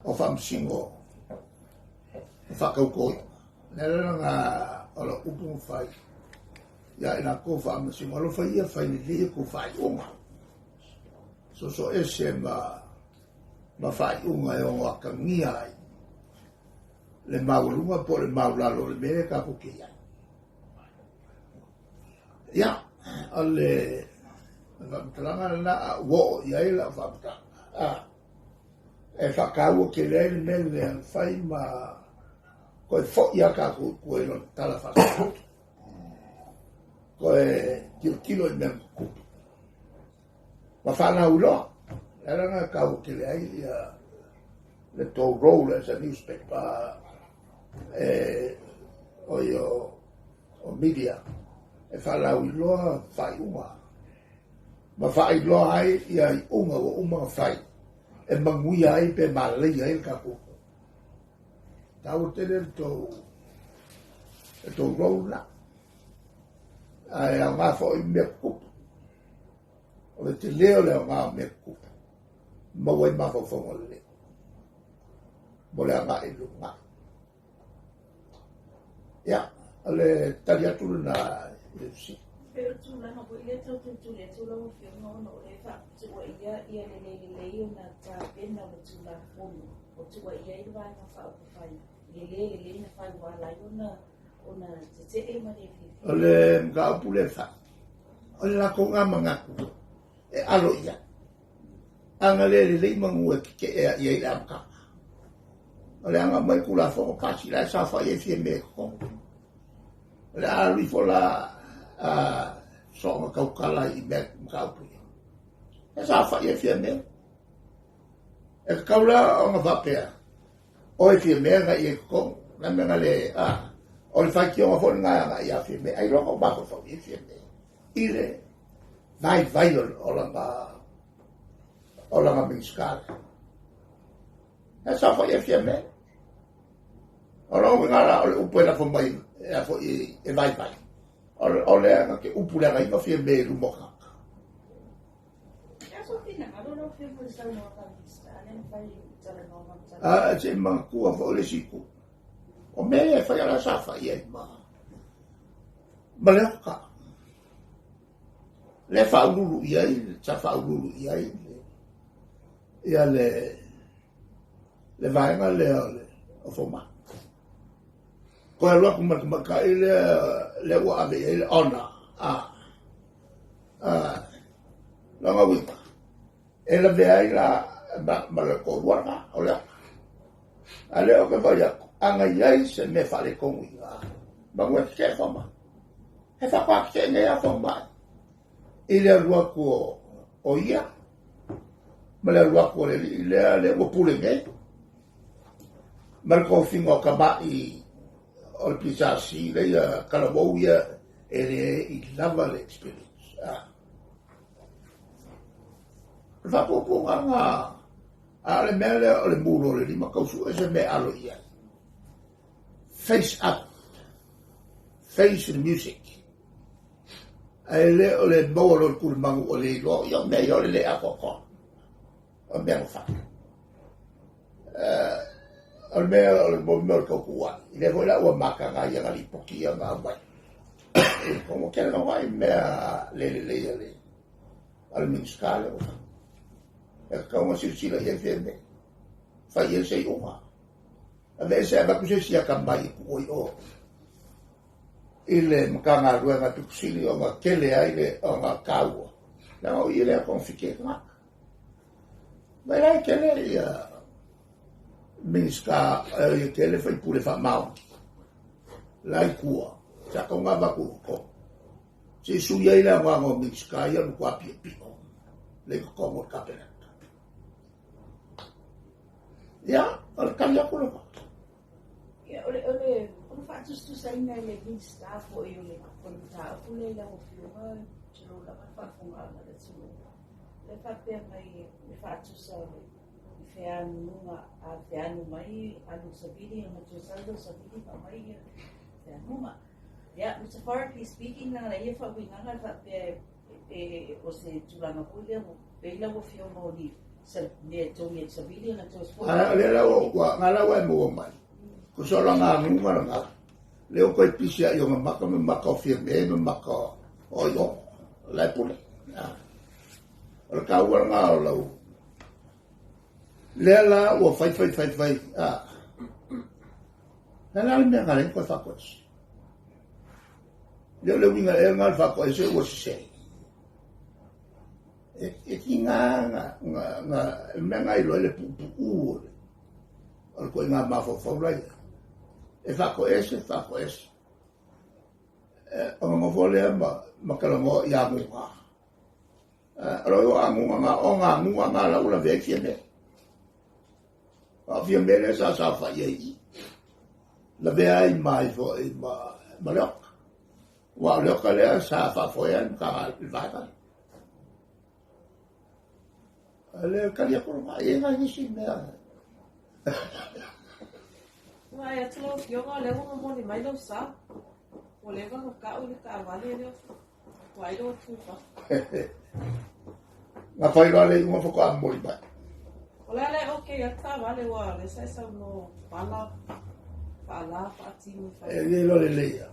o whamsingo o whakaukoi. Nera ngā ola upu whai. Ia ina ko whamsingo alo whai ia whai ni lia ko whai unga. So ese ma whai unga e o waka ngia ai. Le maulunga po le maulalo le mere ka puke ia. Ia, ale whamtalanga na wo ia ila whamtalanga. E whakau ke rei mele an whai ma koe whoia ka koe no tala whakau. Koe kilo i mea kupu. Ma whanau loa. Era ngā kau ke rei le tō role as a newspaper o media. E whanau i loa whai unga. Ma whai loa ai ia i unga o unga whai. E mangui ai pe malei ai ka kupu. Tau tene tō rola. Ai a ngā fo i mea kupu. O le te leo leo ngā mea kupu. Mawai mawha whonga le. Mo le a ngā i lunga. Ia, ale tari atu na le si. Pero tula ha po ile tau tula tula o fio no le fa tua ia le na ta pena o tula fono o tua ia i vai na fa o fai le na fai wa la ona te e ma le fi ole mga pule fa ole la ko nga manga e alo ia anga le mangu ke ia i la ka ole anga mai kula fo ka si la sa fa e fi me ko la ri fo la so ma kaukala i me kaupu. E sa fa e fia me. E kaula o nga vapea. O e fia me nga i e ko, nga me nga le, o le whaki o nga fo nga i a fia me. Ai loko bako fa i fia me. I le, vai o langa minskale. E sa fa e fia me. O langa ngara o le upo e la fo mai, e fo e vai. O le anga ke upu le anga ima fia me lumoka. Ya so fina, I don't know if you put some more on this. I didn't find tala no man. Se mangkua fo le siku. O me e fai ala safa i e ma. Ma le oka. Le whaururu i ai, ta whaururu i ai. Ia le vaenga le o foma. Koe loa kumaka i le ua ave i le ona. Langa wika. E la vea i la ma le koruanga o lea. A leo ke vai ako. Anga iai se me whale kongu i la. Ma ngwe ke foma. He whakwa ke nge a foma. I le rua ko o ia. Ma le rua ko le ua pule nge. Ma le kofinga o kama i o le pisasi le kalamou ia e le i lava le experience. Le whapoponga ngā a le mea le o le mulo le lima kausu e se me alo ia. Face up. Face the music. A le o le maua lo le kulimangu o le ilo ia mea o le akoko. O mea no whaka. Al mea o le mō kau kua. I le hoila ua maka ngā ia ngari poki a ngā mai. Kongo kere ngā mai mea le. Al minskale o. E kaunga sirsila i e whiene. Whai e sei unga. A le se avaku se si a ka mai oi o. I le makanga rua ngā tukusili o ngā kele aile o ngā kaua. Nā o i le a konfike ngā. Mai rai kele i Minska e tele fai pure fa mau. Lai kua. Sa ko nga va ko. Se su ia ila nga ngo Minska ia no kwa pipiko. Le ko mo kapela. Ya, al kanya ko lo. Ya, ole fa tu sai na le Minska fo io le ko ta ole la o fio ma tiro la fa funga na le tsu. Le fa pe mai le fa tu sai feanu mai alu sabini o matusalo sabini pa mai feanu ya Mr. Farkley speaking na ia fa winga fa o se tulanga pule o peila o fio mo ni le tōngi e savili na tōs fō. Le lau ngala wa mo mai. Ko sola ngā nunga ngā. Leo koe pisi a ionga maka me maka o fia me maka o io. Lai pule. Ora ka ua ngā o lau. Lea la ua fai. Nana le mea ngare koe whakoes. Leo le winga e ngā whakoes e ua sisei. E ki ngā mea ngai loe le pupu ure. Ora koe ngā mawhawhau rai. E whakoes. O ngā mawholea ma kalango i a munga. Ora o a munga o ngā munga ngā lau la vei fia mea. A fia mea le sa whai ei. La vea i mai fo i ma leoka. Wa leoka lea sa whawhoea i ka i vaka. Le kalia koroma e ngā nisi mea. Wai atilo fionga le honga moni mai lau sa. O le wanga ka uli ka awale leo. Wai lo tupa. Ngā whaira le unga whako a mori mai. O le ale oke ata wale wa le sa no pala paatimu whai. E le lo le leia.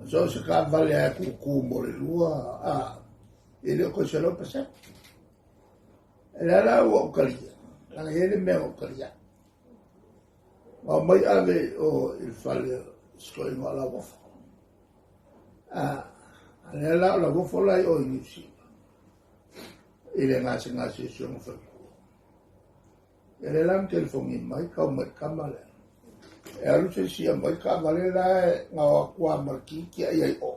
So se ka vale a kuku mo le lua. E leo koe se lo pasa. E le ala ua ukaria. Langa hele mea ukaria. Ma mai ave o il fale skoi ngā la wafo. Le ala la wafo lai o inusi. E le ngase sionga whaku. E le lam telefongi mai kau mai kamale. E alu se sia mai kamale la ngā wakua marki ki ai ai o.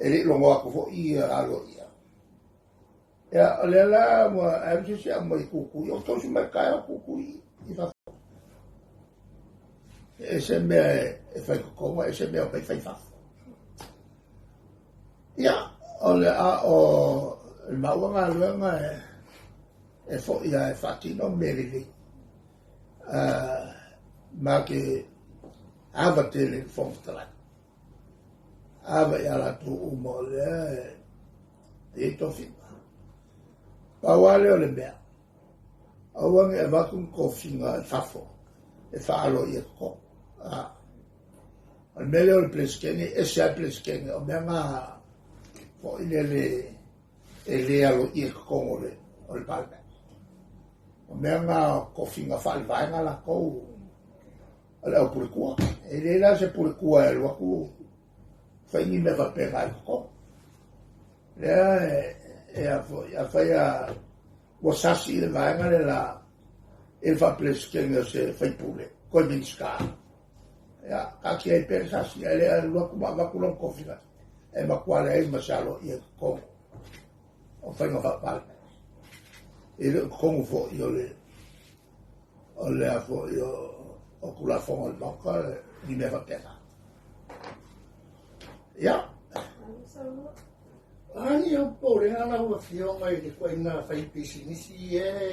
E le longo aku fo ia alo ia. E le ala mua alu se sia mai kukui. O tosu mai kaya kukui. I whaku. E se mea e whai kukonga, e se mea o pai whai whafo. Ia, o le a o maua ngā luenga e fo ia e whatino merili. Ma ke awa tele whongtalai. Awa i ala tu umo lea e tofima. Pawale o le mea. Awange e wakun kofinga e whafo. E whaalo i e koko. Al mele o le pleskenge, e se a pleskenge, o mea ngā fo ine le alo i e kongo o le palme. O mea ngā kofinga whali vaenga la kou, ale au purikua. E le la se purikua e luaku, whaingi me whapenga e koko. Lea e a whai a wasasi le vaenga le la e wha pleskenge o se whaipule, koi minska. Ya, kaki ai persasi, ele a luaku makulong kofinga. E makuale e masalo i e kongo. O whainga whapalme. E le kongo fo i o le a fo i o kula fonga le maka, ni me whapena. Ya. Ani o pōre ngana ua whionga i le koe ngā whaipisi nisi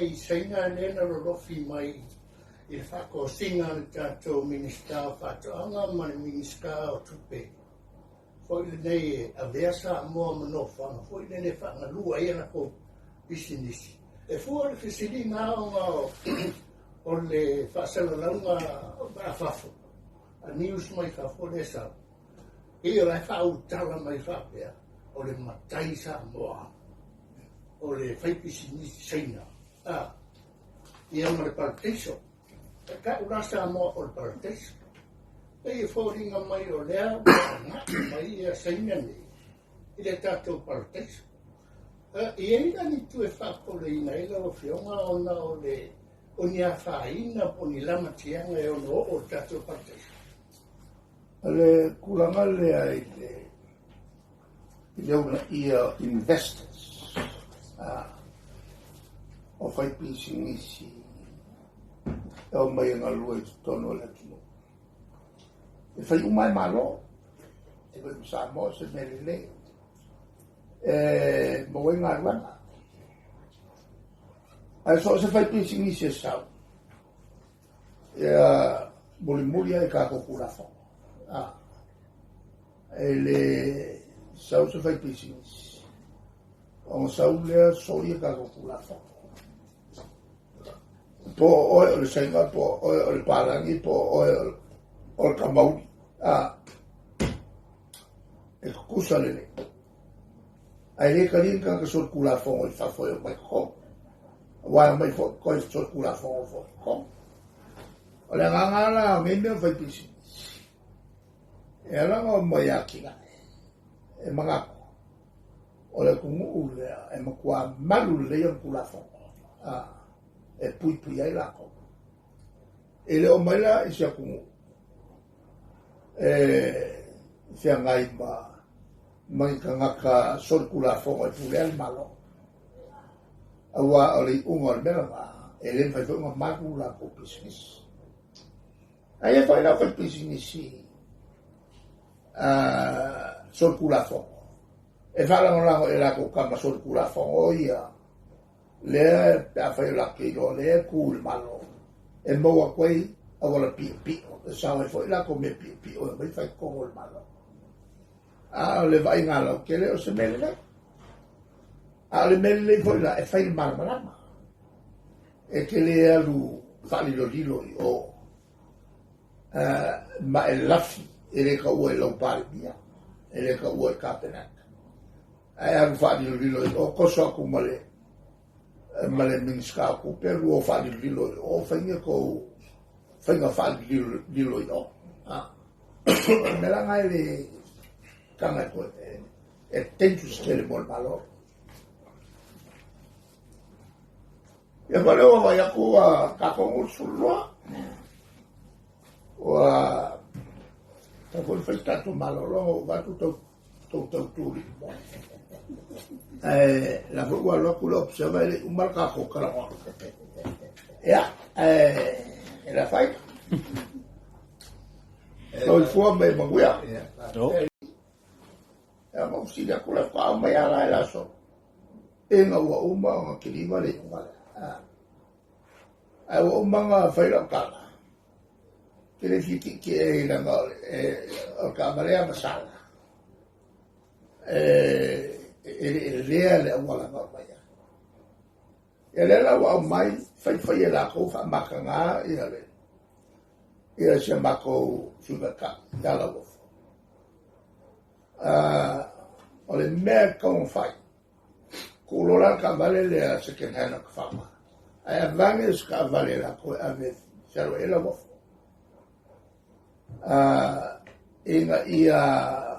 i sainga nena rorofi mai i le whako singa le tātou minister o whātoanga mani minister o tupe. Fwoi le nei a veasa moa mano whanga, fwoi le nei whanga lua i ana ko pisinisi. E fua le whisiri ngā o le whaasala launga o Barafafo, a news mai whafo le sa. I rai whautala mai whapea o le matai sa moa, o le whaipisinisi saina. I ama le parteso. E ka urasa mo o partes. E fōringa mai o lea, mai e saina ni. I le tātou partes. I eina ni tu e whakore ina ila o whionga ona o le o ni a whaina po ni lama tianga e ono o tātou partes. Le kuranga lea i le investors. O whaipisi nisi. E o mai ngā lua i tono le tino. E whai umai malo. E wai usa mo se meri le. E mo e ngā ruanga. A so se whaipisi nisi e sau. E a mulimulia e kā kokura fo. E le sau se whaipisi nisi. O sau lea soi e kā kokura fo. po oe o le sainga, po oe o le palangi, po oe o le kamauli. E kusa lele. Ai le karinga ka sol kula fongo i whawhoi o mai kong. Wai mai fo koi sol kula fongo fo kong. O le ngangala me me fai pisi. E alanga o mai akina. E mangako. O le kungu ulea e makua malu le yon kula fongo. E pui pui ai lako. E le o mai la i sia kungu. Sia ngai mai ka ngaka sol kula fongo i pule al malo. Awa o le unga o le mera ma. E le fai fonga maku la po business. Ai e fai la fai business si. Sol kula fongo. E whalangolango e lako kama sol kula fongo ia. Lea a whai laki ro, lea kūl malo. E maua koe a wala pia pio. E sawa e fai lako me pia pio. E mai whai kongo malo. Le vai ngā lau kele o se mele nei. Le mele nei fai la e whai marmarama. E kele alu whalilo lilo i o. Ma e lafi. E le ka ua e lau pari mia. E le ka ua e kāpenaka. Ai alu whalilo lilo i o koso aku male. Male minska aku peru o whalilo lilo i o. Whainga kou. Whainga whalilo lilo i o. Mela ngai le kanga koe e tentu stele mo le malo. Ia wale o vai aku a kakongo sulua. Wa ta foi feitato malo lo va tutto turi. La foi lo ku lo observare un marca ko kala. Ya la fai. Lo il fuo me maguia. E mo si da kula pa mai ala la so. E nga wa uma nga kilima le nga. Ai wa uma nga fai la kala. Kile fiti ki e la nga o kamarea masala. Le le wala nga mai. E le la wa mai fai la ko fa makanga ia le. Ia se mako subaka dala wo. O le mea kong fai. Kulora ka vale le a second hand ka whama. Ai a vanges ka vale la koe a me sero e la wofo. Inga ia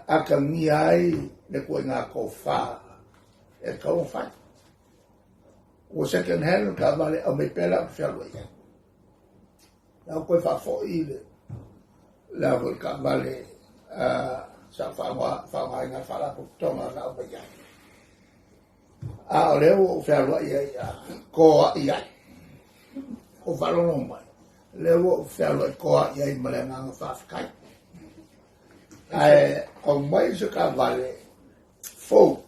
aka mi ai le koe ngā ko wha e kong fai. O second hand ka vale a me pela ka sero e. Nau koe whafo i le. La koe ka vale sa whawa inga whala po tonga na o mai ai. O leo o whērua i koa i ai. O whalono mai. Leo o whērua i koa i ai ma le nganga whawhikai. O mai se ka vale fou.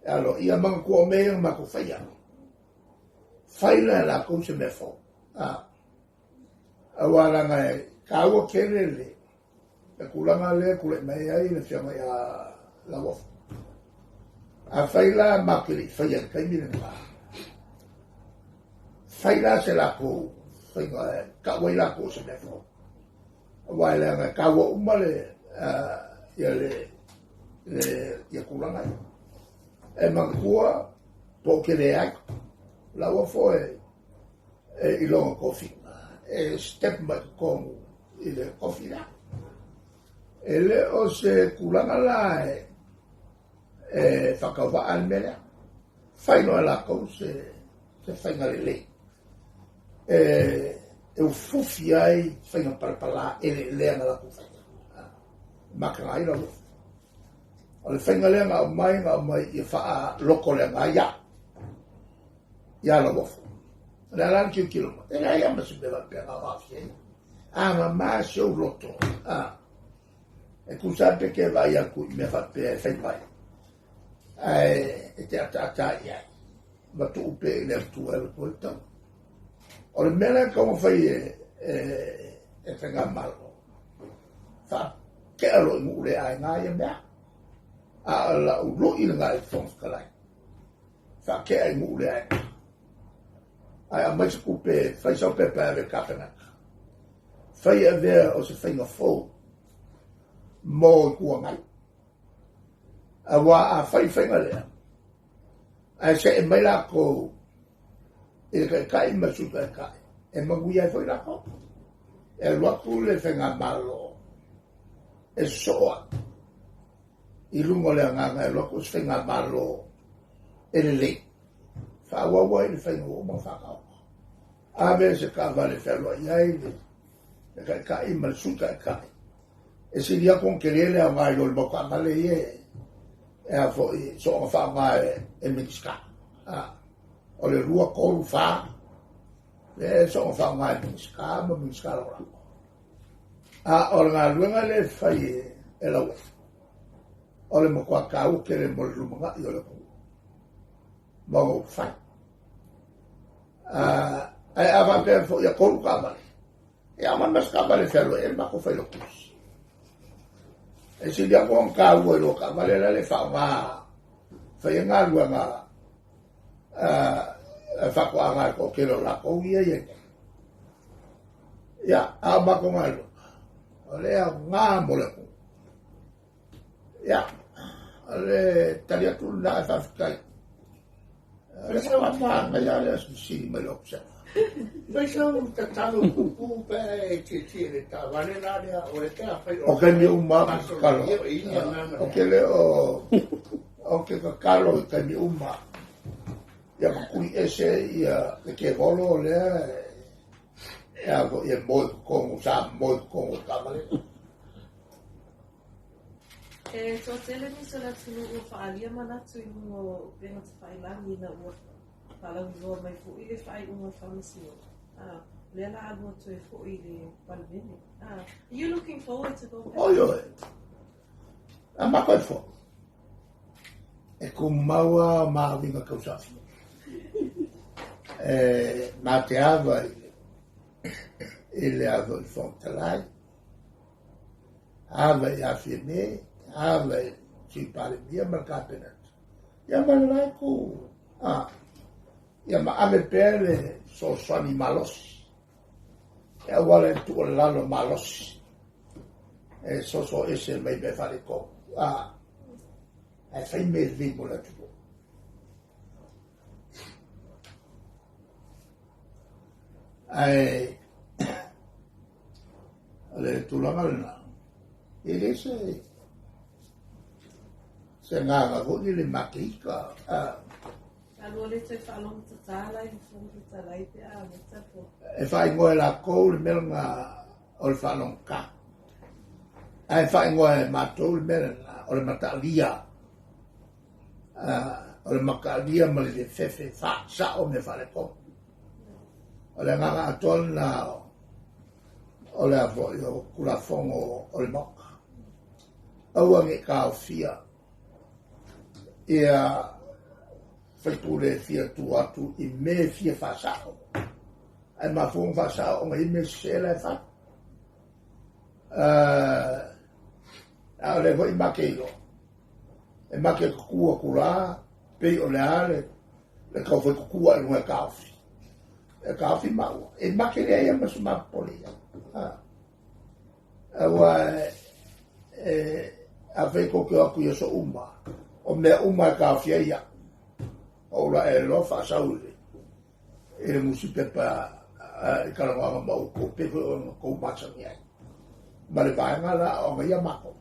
Alo, ia manga kua mea ma ko whaia. Whaila la kou se me fou. Awaranga e kaua kere le. E kulanga le kule mai ai le fianga ia la wofu. A whaila makiri whaia kai mire ngā. Whaila se lako whainga e kaua i lako se mefo. Waila nga kaua umale ia ia kulanga i. E mangkua po kere ai. La wofu e ilonga kofi. E step mai kongu i le kofi la. Ele o se kulanga la whakawha al mele. Whaino ala kou se whainga le. E ufufi ai whainga parapala ele leanga la kou whainga. Maka ngai la wufu. O le whainga leanga o mai i wha loko leanga ia. Ia la wufu. Le alan kiu kiloma. E la ia masu bewa pia ngā wafi ei. Ma maa show loto. E kusape ke vai a ku me fa pe fai vai. E te ata ia. Ma tu upe le tu e ko ta. O le mena como fai e tenga malo. Fa ke alo mu le ai nga ia mea. La u lo i nga i fons kalai. Fa ke ai mu le ai. ai a mai kupe fai so pe pa ve kapena fai a ver o se fai no fo mo ku ngai a wa a fai ngale ai se e mai la ko e kai ma su kai e ma guia foi la ko e lo ku le fenga malo e soa i lungo le nganga e lo ku fenga malo e le fa wa i fai no mo fa ka a veces ka vale ferlo ai le kai ma su kai e se dia con querele a vai lo boca male e a foi so fa mai e mi ska o le rua ko fa le so fa mai mi ska ora o nga luenga le fai e la o le mo kwa ka u ke le mo lu ma yo le mo fa ai ava pe fo ya ko ka ba e a man ska ba le ferlo e ma ko fa lo kus e si dia con cavo e lo cavale le fa ma fa nga luenga fa kwa nga ko ke lo la ko ye ya ama ko malo ole a nga mo le ya ole talia tu la fa kai ale sa va fa nga ya le si me lo sa Deixa ta talo ku pe che le ta vale l'area o le ta fai o che mi umma calo o che le o che calo che mi umma ya ku ese ya che volo le ya go ye mo con sa mo con cavale so tele mi sala tulu o fa alia mana tu no pena te fai la ni na o pala no mai fu ile fai uma famsio lela algo tu fu ile palmini you looking forward to go back? oh yo ama ko fo e con maua ma vinga causa ma te ava ele ava il fontalai ava ya fine ava ci pare via mercatena ya ma ku ya ma ame pele so animalos e agora tu la lo malos e so ese mai be fare ko e fai me vivo la tu ale tu la malna e se nga go ni le makika Allora le tue falon totala in fondo totala e metafo. E fai ngoe la kou le melanga o le whanong ka. E fai ngoe matou le melanga o le matalia. O le makalia ma le fefe fa sa o me fale kou. O le nganga aton na o le avo i o kula fongo o le moka. Aua nge ka o fia. Ia faitule fia tu atu i me fia fasao. Ai ma fong fasao ngai me sela fa. Ale voi makeo. E make kua kula pe o le ale le ka foi kua no e kafi. E kafi mau. E make le ia mas ma polia. Awa a fe ko ke aku yo so umma. O me umma kafi ia. Ora e lo fa saule e le musica pa e kala wa ma ko pe ko ma sa mia ma le va nga la o ma ya ma ko